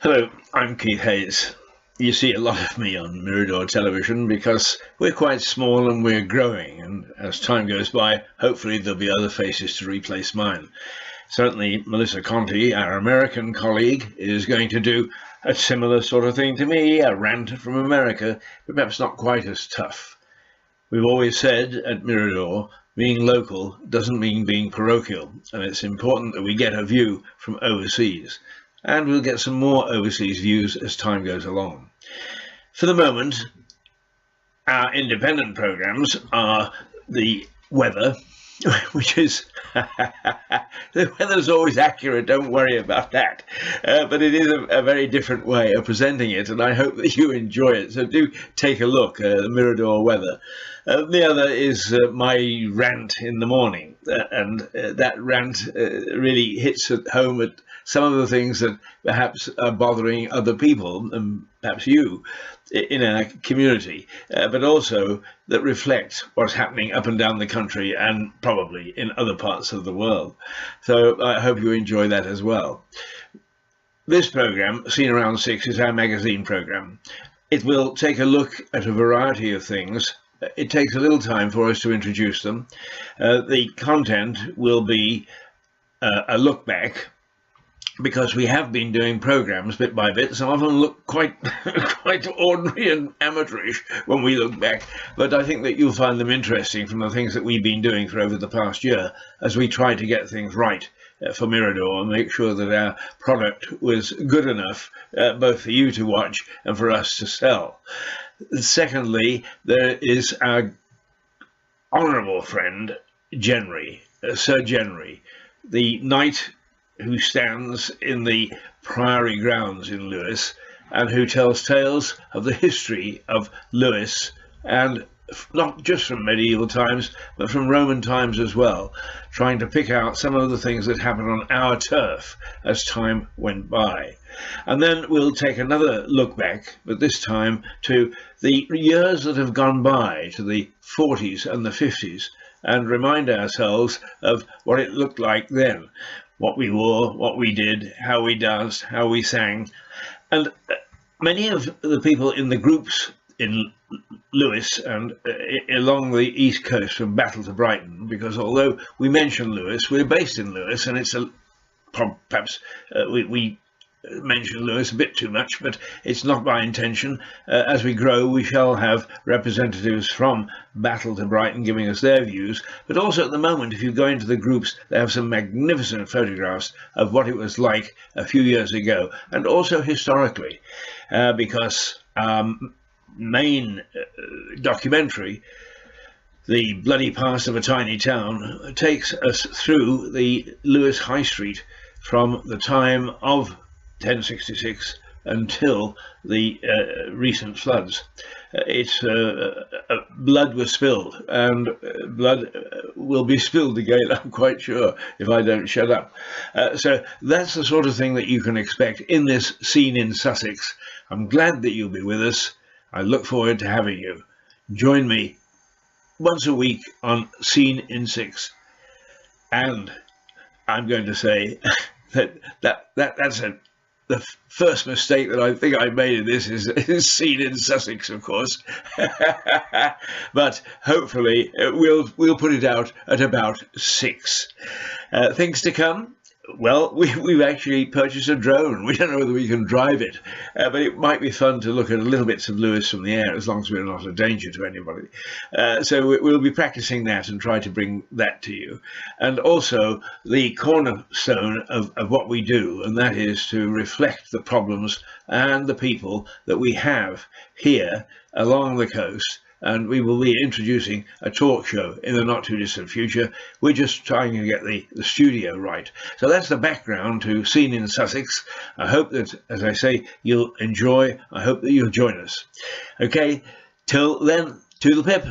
Hello, I'm Keith Hayes. You see a lot of me on Mirador television because we're quite small and we're growing, and as time goes by, hopefully there'll be other faces to replace mine. Certainly Melissa Conti, our American colleague, is going to do a similar sort of thing to me, a rant from America, but perhaps not quite as tough. We've always said at Mirador, being local doesn't mean being parochial, and it's important that we get a view from overseas. And we'll get some more overseas views as time goes along. For the moment, our independent programs are the weather, which is the weather's always accurate, don't worry about that, but it is a very different way of presenting it, and I hope that you enjoy it, so do take a look at the Mirador weather. The other is my rant in the morning, and that rant really hits at home at some of the things that perhaps are bothering other people, and perhaps you, in our community, but also that reflect what's happening up and down the country and probably in other parts of the world. So I hope you enjoy that as well. This program, Seen Around 6, is our magazine program. It will take a look at a variety of things. It takes a little time for us to introduce them. The content will be a look back, because we have been doing programs bit by bit. Some of them look quite ordinary and amateurish when we look back, but I think that you'll find them interesting from the things that we've been doing for over the past year as we try to get things right for Mirador and make sure that our product was good enough both for you to watch and for us to sell. Secondly, there is our honourable friend Genry, Sir Genry, the knight who stands in the Priory grounds in Lewes and who tells tales of the history of Lewes, and not just from medieval times but from Roman times as well, trying to pick out some of the things that happened on our turf as time went by. And then we'll take another look back, but this time to the years that have gone by, to the 40s and the 50s, and remind ourselves of what it looked like then. What we wore, what we did, how we danced, how we sang. And many of the people in the groups in Lewes and along the east coast from Battle to Brighton, because although we mention Lewes, we're based in Lewes, and it's perhaps we mention Lewes a bit too much, but it's not by intention. As we grow, we shall have representatives from Battle to Brighton giving us their views, but also at the moment, if you go into the groups, they have some magnificent photographs of what it was like a few years ago, and also historically, because main documentary, The Bloody Past of a Tiny Town, takes us through the Lewes High Street from the time of 1066 until the recent floods. Blood was spilled, and blood will be spilled again, I'm quite sure, if I don't shut up. So that's the sort of thing that you can expect in this Scene in Sussex. I'm glad that you'll be with us. I look forward to having you. Join me once a week on Scene in 6. And I'm going to say that's the first mistake that I think I made in this is Scene in Sussex, of course. But hopefully we'll put it out at about 6. Things to come. Well, we've actually purchased a drone. We don't know whether we can drive it, but it might be fun to look at a little bits of Lewis from the air, as long as we're not a danger to anybody. So we'll be practicing that and try to bring that to you. And also the cornerstone of what we do, and that is to reflect the problems and the people that we have here along the coast. And we will be introducing a talk show in the not too distant future. We're just trying to get the studio right. So that's the background to Scene in Sussex. I hope that, as I say, you'll enjoy. I hope that you'll join us. Okay, till then, toodle pip.